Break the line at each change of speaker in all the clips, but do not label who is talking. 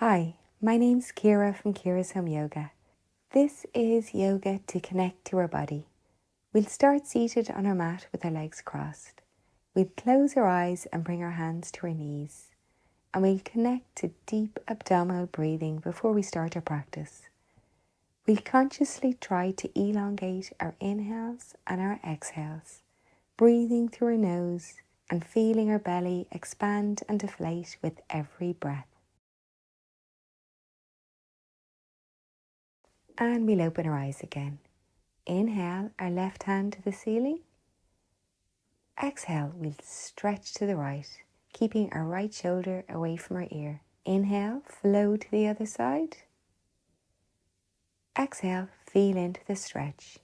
Hi, my name's Ciara from Ciara's Home Yoga. This is yoga to connect to our body. We'll start seated on our mat with our legs crossed. We'll close our eyes and bring our hands to our knees. And we'll connect to deep abdominal breathing before we start our practice. We'll consciously try to elongate our inhales and our exhales, breathing through our nose and feeling our belly expand and deflate with every breath. And we'll open our eyes again. Inhale, our left hand to the ceiling. Exhale, we'll stretch to the right, keeping our right shoulder away from our ear. Inhale, flow to the other side. Exhale, feel into the stretch.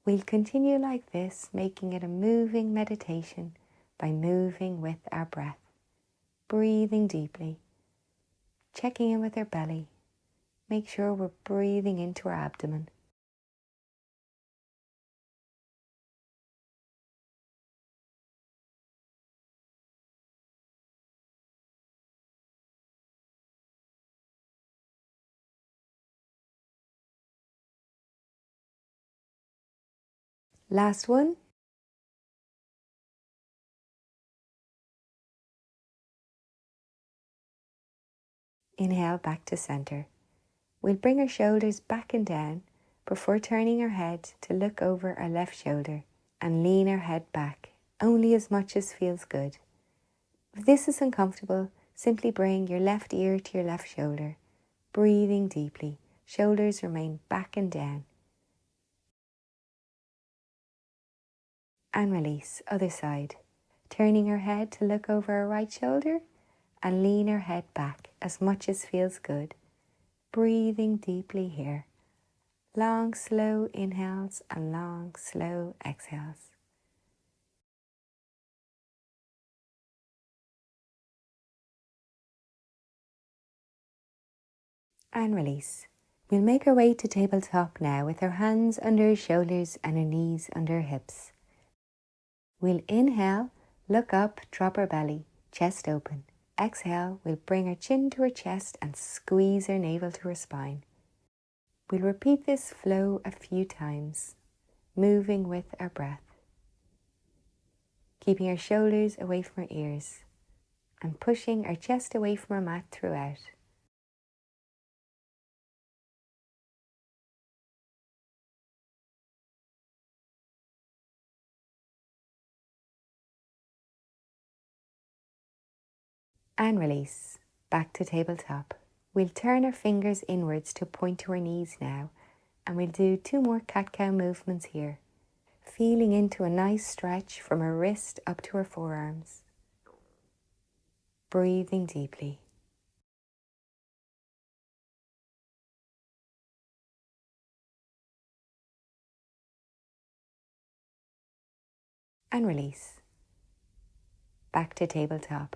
We'll continue like this, making it a moving meditation by moving with our breath. Breathing deeply, checking in with our belly. Make sure we're breathing into our abdomen. Last one. Inhale back to center. We'll bring our shoulders back and down before turning our head to look over our left shoulder and lean our head back, only as much as feels good. If this is uncomfortable, simply bring your left ear to your left shoulder, breathing deeply. Shoulders remain back and down. And release, other side. Turning our head to look over our right shoulder and lean our head back as much as feels good. Breathing deeply here. Long, slow inhales and long, slow exhales. And release. We'll make our way to tabletop now with our hands under our shoulders and our knees under our hips. We'll inhale, look up, drop our belly, chest open. Exhale, we'll bring our chin to our chest and squeeze our navel to our spine. We'll repeat this flow a few times, moving with our breath, keeping our shoulders away from our ears and pushing our chest away from our mat throughout. And release, back to tabletop. We'll turn our fingers inwards to point to our knees now, and we'll do 2 more cat-cow movements here, feeling into a nice stretch from our wrist up to our forearms. Breathing deeply. And release. Back to tabletop.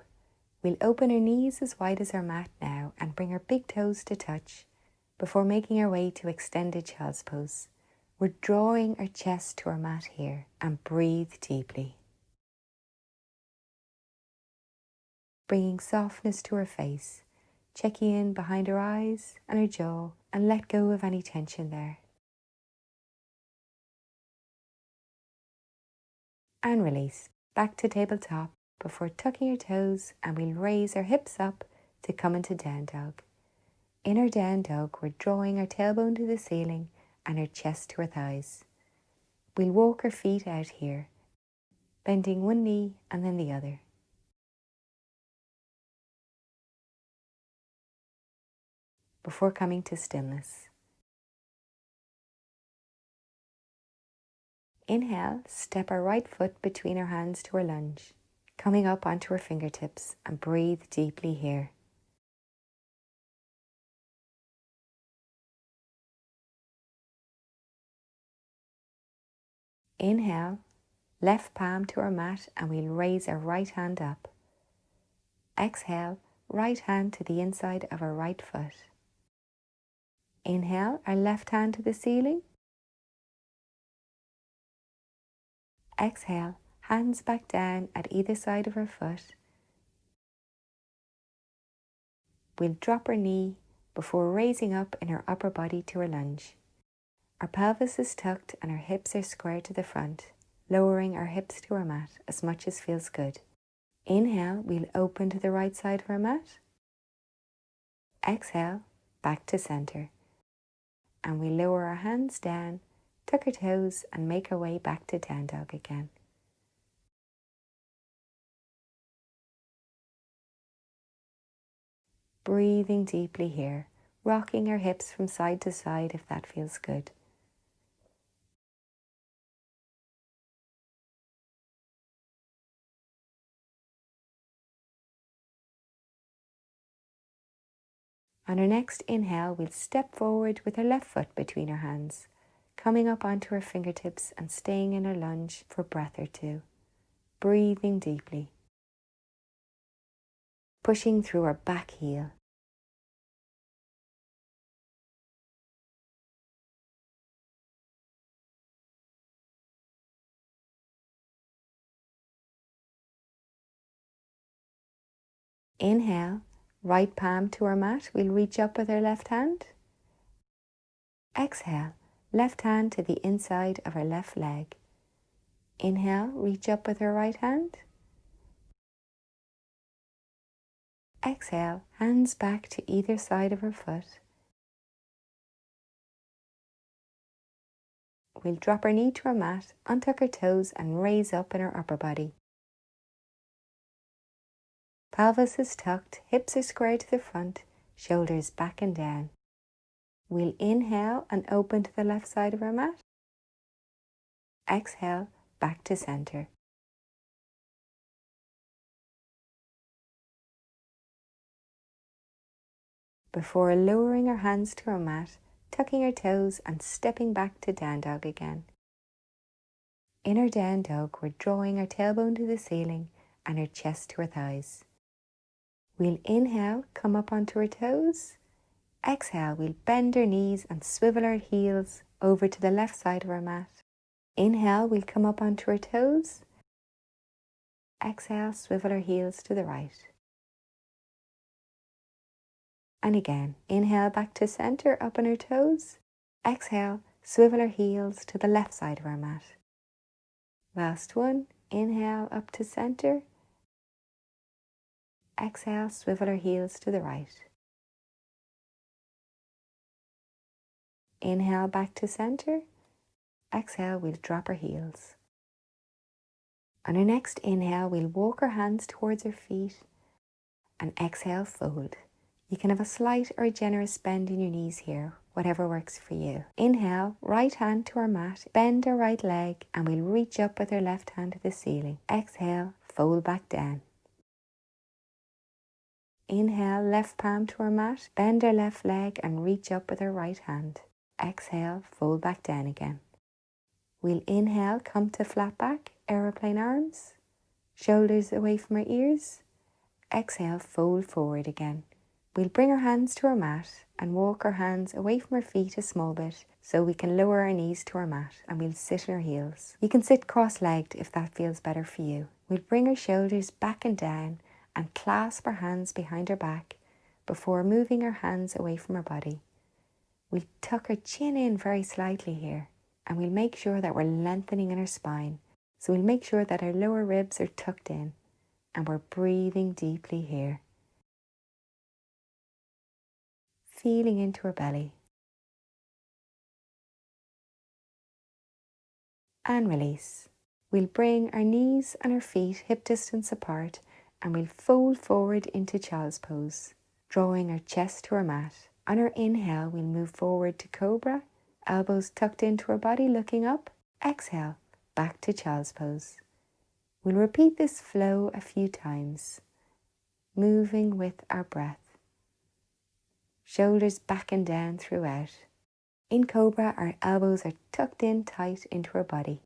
We'll open our knees as wide as our mat now and bring our big toes to touch before making our way to extended child's pose. We're drawing our chest to our mat here and breathe deeply. Bringing softness to our face, checking in behind our eyes and our jaw and let go of any tension there. And release. Back to tabletop before tucking our toes, and we'll raise our hips up to come into down dog. In our down dog, we're drawing our tailbone to the ceiling and our chest to our thighs. We'll walk our feet out here, bending one knee and then the other. Before coming to stillness. Inhale, step our right foot between our hands to our lunge, coming up onto our fingertips, and breathe deeply here. Inhale, left palm to our mat, and we'll raise our right hand up. Exhale, right hand to the inside of our right foot. Inhale, our left hand to the ceiling. Exhale, hands back down at either side of our foot. We'll drop our knee before raising up in our upper body to our lunge. Our pelvis is tucked and our hips are square to the front, lowering our hips to our mat as much as feels good. Inhale, we'll open to the right side of our mat. Exhale, back to center. And we lower our hands down, tuck our toes and make our way back to down dog again. Breathing deeply here, rocking our hips from side to side if that feels good. On our next inhale, we'll step forward with our left foot between our hands, coming up onto our fingertips and staying in our lunge for a breath or two. Breathing deeply. Pushing through our back heel. Inhale, right palm to our mat. We'll reach up with our left hand. Exhale, left hand to the inside of our left leg. Inhale, reach up with our right hand. Exhale, hands back to either side of our foot. We'll drop our knee to our mat, untuck our toes and raise up in our upper body. Pelvis is tucked, hips are square to the front, shoulders back and down. We'll inhale and open to the left side of our mat. Exhale, back to center. Before lowering our hands to our mat, tucking our toes and stepping back to down dog again. In our down dog, we're drawing our tailbone to the ceiling and our chest to our thighs. We'll inhale, come up onto our toes. Exhale, we'll bend our knees and swivel our heels over to the left side of our mat. Inhale, we'll come up onto our toes. Exhale, swivel our heels to the right. And again, inhale back to center, up on our toes. Exhale, swivel our heels to the left side of our mat. Last one, inhale up to center. Exhale, swivel our heels to the right. Inhale back to center. Exhale, we'll drop our heels. On our next inhale, we'll walk our hands towards our feet and exhale, fold. You can have a slight or a generous bend in your knees here, whatever works for you. Inhale, right hand to our mat, bend our right leg, and we'll reach up with our left hand to the ceiling. Exhale, fold back down. Inhale, left palm to our mat, bend our left leg and reach up with our right hand. Exhale, fold back down again. We'll inhale, come to flat back, aeroplane arms, shoulders away from our ears. Exhale, fold forward again. We'll bring our hands to our mat and walk our hands away from our feet a small bit so we can lower our knees to our mat, and we'll sit on our heels. You can sit cross-legged if that feels better for you. We'll bring our shoulders back and down and clasp our hands behind our back before moving our hands away from our body. We'll tuck our chin in very slightly here, and we'll make sure that we're lengthening in our spine. So we'll make sure that our lower ribs are tucked in and we're breathing deeply here. Feeling into our belly. And release. We'll bring our knees and our feet hip distance apart and we'll fold forward into child's pose, drawing our chest to our mat. On our inhale, we'll move forward to cobra, elbows tucked into our body, looking up. Exhale, back to child's pose. We'll repeat this flow a few times, moving with our breath. Shoulders back and down throughout. In cobra, our elbows are tucked in tight into our body.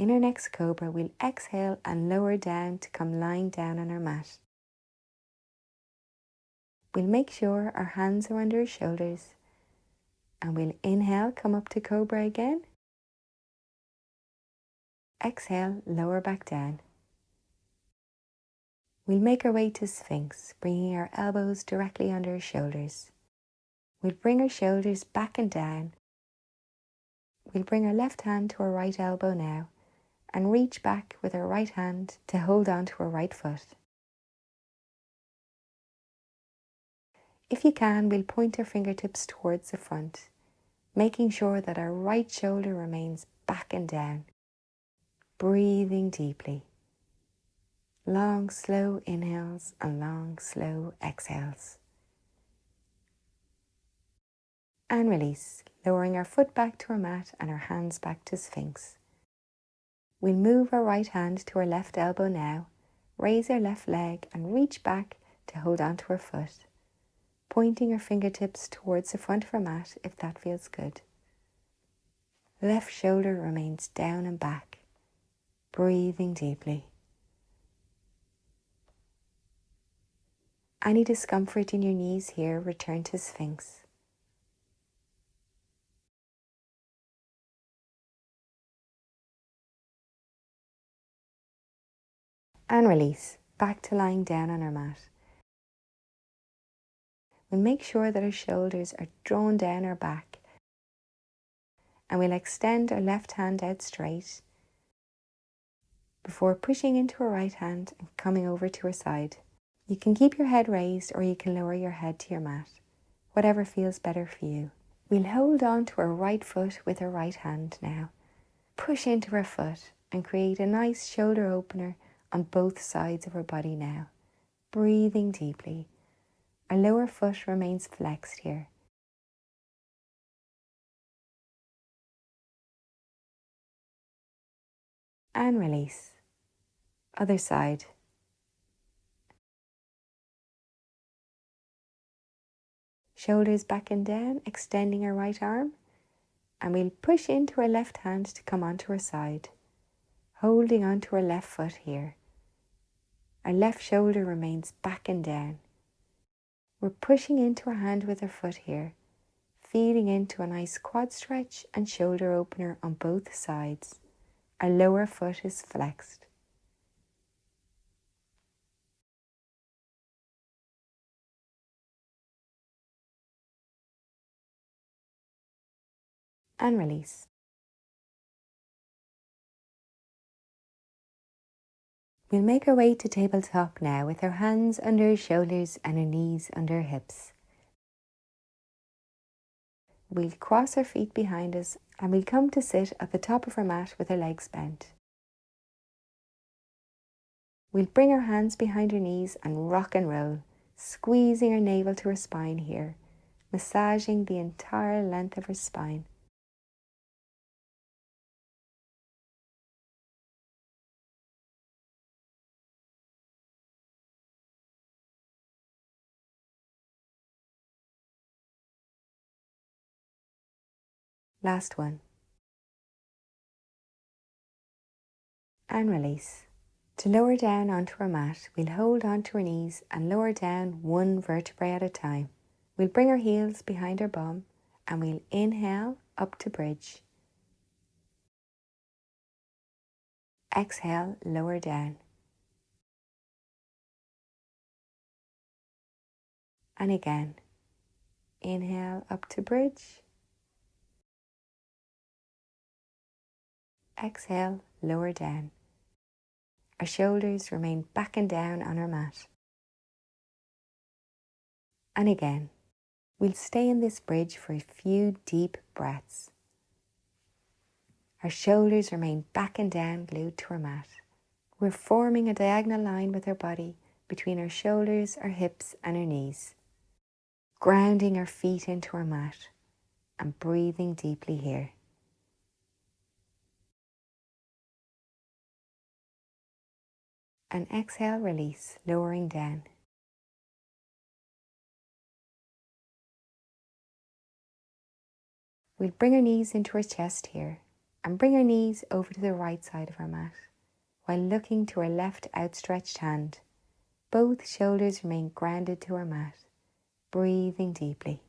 In our next cobra, we'll exhale and lower down to come lying down on our mat. We'll make sure our hands are under our shoulders, and we'll inhale, come up to cobra again. Exhale, lower back down. We'll make our way to Sphinx, bringing our elbows directly under our shoulders. We'll bring our shoulders back and down. We'll bring our left hand to our right elbow now and reach back with our right hand to hold on to our right foot. If you can, we'll point our fingertips towards the front, making sure that our right shoulder remains back and down. Breathing deeply. Long, slow inhales and long, slow exhales. And release, lowering our foot back to our mat and our hands back to Sphinx. We'll move our right hand to our left elbow now, raise our left leg and reach back to hold onto our foot, pointing our fingertips towards the front of our mat if that feels good. Left shoulder remains down and back, breathing deeply. Any discomfort in your knees here, return to Sphinx. And release, back to lying down on our mat. We'll make sure that our shoulders are drawn down our back, and we'll extend our left hand out straight before pushing into our right hand and coming over to our side. You can keep your head raised or you can lower your head to your mat, whatever feels better for you. We'll hold on to our right foot with our right hand now. Push into our foot and create a nice shoulder opener on both sides of our body now. Breathing deeply. Our lower foot remains flexed here. And release. Other side. Shoulders back and down, extending our right arm. And we'll push into our left hand to come onto our side, holding onto our left foot here. Our left shoulder remains back and down. We're pushing into our hand with our foot here, feeding into a nice quad stretch and shoulder opener on both sides. Our lower foot is flexed. And release. We'll make our way to tabletop now with our hands under our shoulders and our knees under our hips. We'll cross our feet behind us and we'll come to sit at the top of our mat with our legs bent. We'll bring our hands behind our knees and rock and roll, squeezing our navel to our spine here, massaging the entire length of our spine. Last one. And release. To lower down onto our mat, we'll hold onto our knees and lower down one vertebrae at a time. We'll bring our heels behind our bum and we'll inhale up to bridge. Exhale, lower down. And again, inhale up to bridge. Exhale, lower down. Our shoulders remain back and down on our mat. And again, we'll stay in this bridge for a few deep breaths. Our shoulders remain back and down, glued to our mat. We're forming a diagonal line with our body between our shoulders, our hips and our knees, grounding our feet into our mat and breathing deeply here. And exhale, release, lowering down. We'll bring our knees into our chest here and bring our knees over to the right side of our mat while looking to our left outstretched hand. Both shoulders remain grounded to our mat, breathing deeply.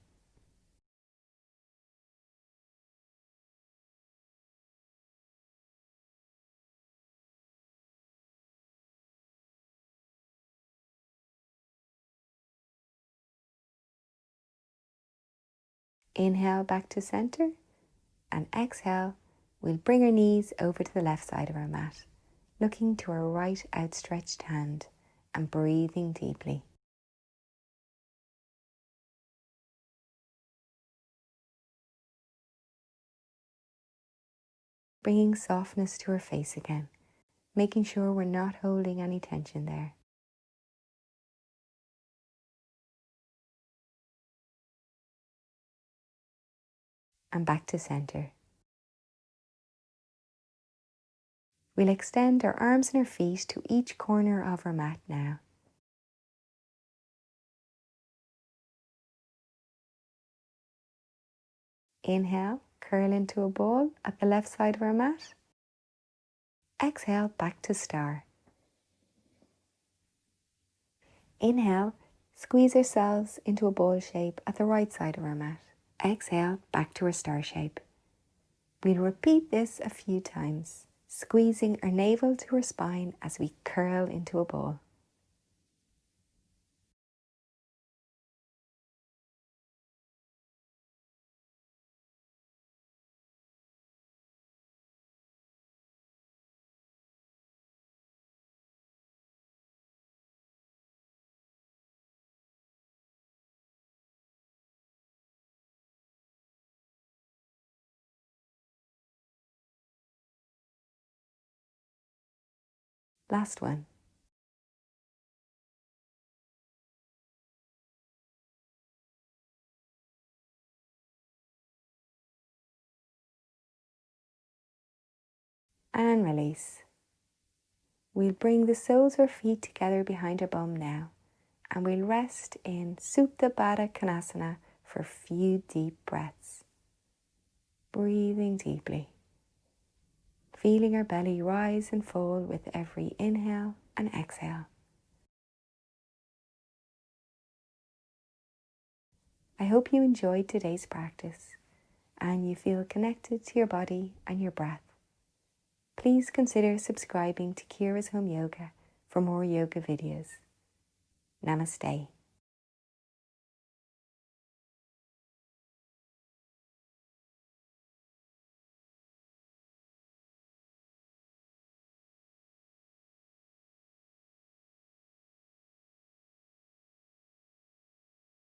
Inhale back to center, and exhale, we'll bring our knees over to the left side of our mat, looking to our right outstretched hand and breathing deeply. Bringing softness to our face again, making sure we're not holding any tension there. And back to center. We'll extend our arms and our feet to each corner of our mat now. Inhale, curl into a ball at the left side of our mat. Exhale, back to star. Inhale, squeeze ourselves into a ball shape at the right side of our mat. Exhale, back to our star shape. We'll repeat this a few times, squeezing our navel to our spine as we curl into a ball. Last one. And release. We'll bring the soles of our feet together behind our bum now, and we'll rest in Supta Baddha Konasana for a few deep breaths. Breathing deeply, feeling our belly rise and fall with every inhale and exhale. I hope you enjoyed today's practice and you feel connected to your body and your breath. Please consider subscribing to Ciara's Home Yoga for more yoga videos. Namaste.